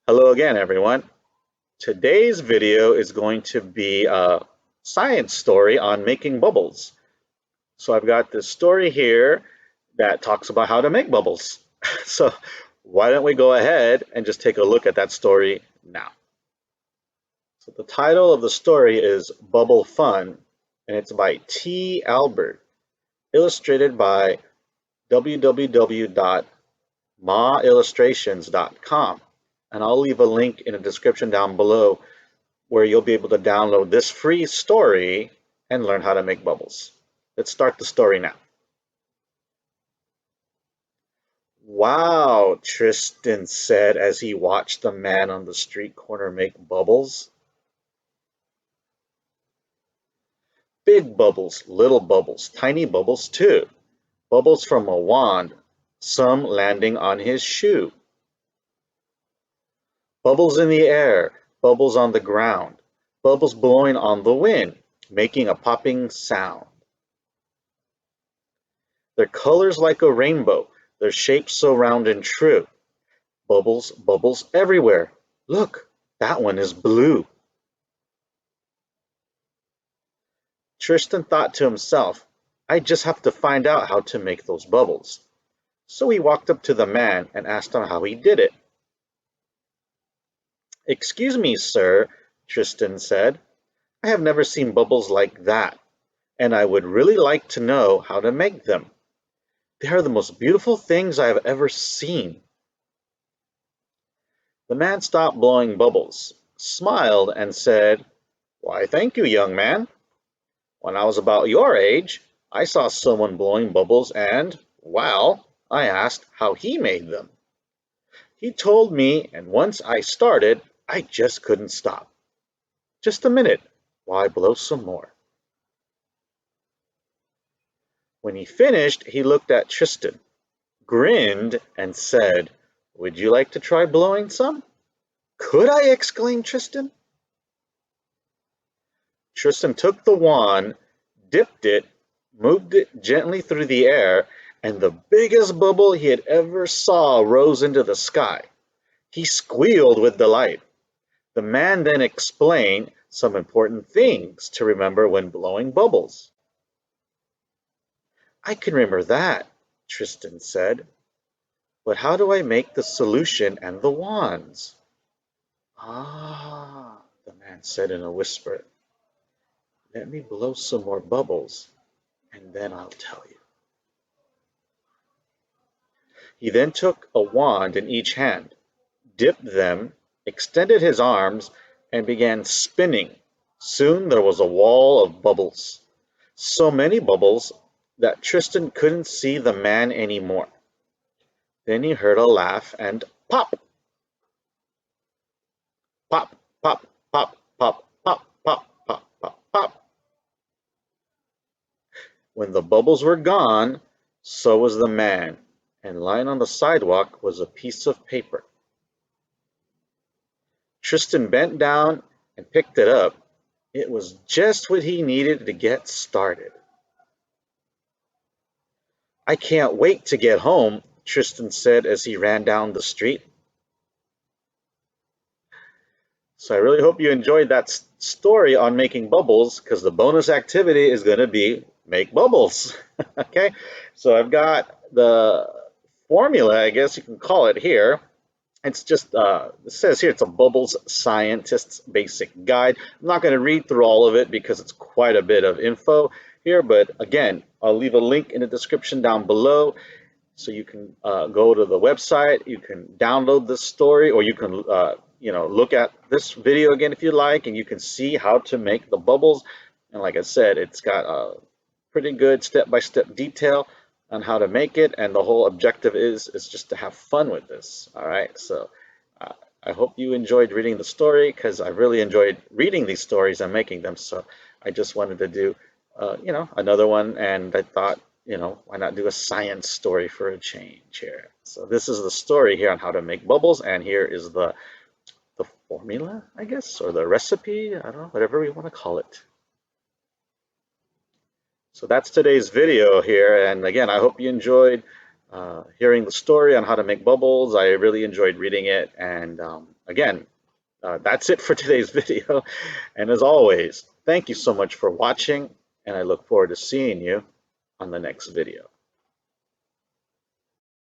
Hello again, everyone. Today's video is going to be a science story on making bubbles. So I've got this story here that talks about how to make bubbles. So why don't we go ahead and just take a look at that story now. So the title of the story is Bubble Fun, and it's by T. Albert, illustrated by www.maillustrations.com. And I'll leave a link in the description down below where you'll be able to download this free story and learn how to make bubbles. Let's start the story now. Wow, Tristan said as he watched the man on the street corner make bubbles. Big bubbles, little bubbles, tiny bubbles too. Bubbles from a wand, some landing on his shoe. Bubbles in the air, bubbles on the ground, bubbles blowing on the wind, making a popping sound. Their colors like a rainbow, their shapes so round and true. Bubbles, bubbles everywhere. Look, that one is blue. Tristan thought to himself, I just have to find out how to make those bubbles. So he walked up to the man and asked him how he did it. Excuse me, sir, Tristan said. I have never seen bubbles like that, and I would really like to know how to make them. They are the most beautiful things I have ever seen. The man stopped blowing bubbles, smiled, and said, Why, thank you, young man. When I was about your age, I saw someone blowing bubbles and, well, I asked how he made them. He told me, and once I started, I just couldn't stop. Just a minute while I blow some more. When he finished, he looked at Tristan, grinned, and said, Would you like to try blowing some? Could I? Exclaimed Tristan. Tristan took the wand, dipped it, moved it gently through the air, and the biggest bubble he had ever saw rose into the sky. He squealed with delight. The man then explained some important things to remember when blowing bubbles. I can remember that, Tristan said. But how do I make the solution and the wands? Ah, the man said in a whisper. Let me blow some more bubbles, and then I'll tell you. He then took a wand in each hand, dipped them, extended his arms, and began spinning. Soon there was a wall of bubbles. So many bubbles that Tristan couldn't see the man anymore. Then he heard a laugh and pop! Pop, pop, pop, pop, pop, pop, pop, pop, pop. When the bubbles were gone, so was the man, and lying on the sidewalk was a piece of paper. Tristan bent down and picked it up. It was just what he needed to get started. I can't wait to get home, Tristan said as he ran down the street. So I really hope you enjoyed that story on making bubbles, because the bonus activity is going to be make bubbles. Okay, so I've got the formula, I guess you can call it here. It's just, it says here it's a Bubbles Scientist's Basic Guide. I'm not going to read through all of it because it's quite a bit of info here, but again, I'll leave a link in the description down below so you can go to the website, you can download this story, or you can look at this video again if you like, and you can see how to make the bubbles. And like I said, it's got a pretty good step-by-step detail on how to make it, and the whole objective is just to have fun with this. All right, so I hope you enjoyed reading the story, because I really enjoyed reading these stories and making them. So I just wanted to do another one, and I thought, why not do a science story for a change here? So this is the story here on how to make bubbles, and here is the formula, I guess, or the recipe, I don't know, whatever we want to call it. So that's today's video here, and again, I hope you enjoyed hearing the story on how to make bubbles. I really enjoyed reading it. And again, that's it for today's video. And as always, thank you so much for watching, and I look forward to seeing you on the next video.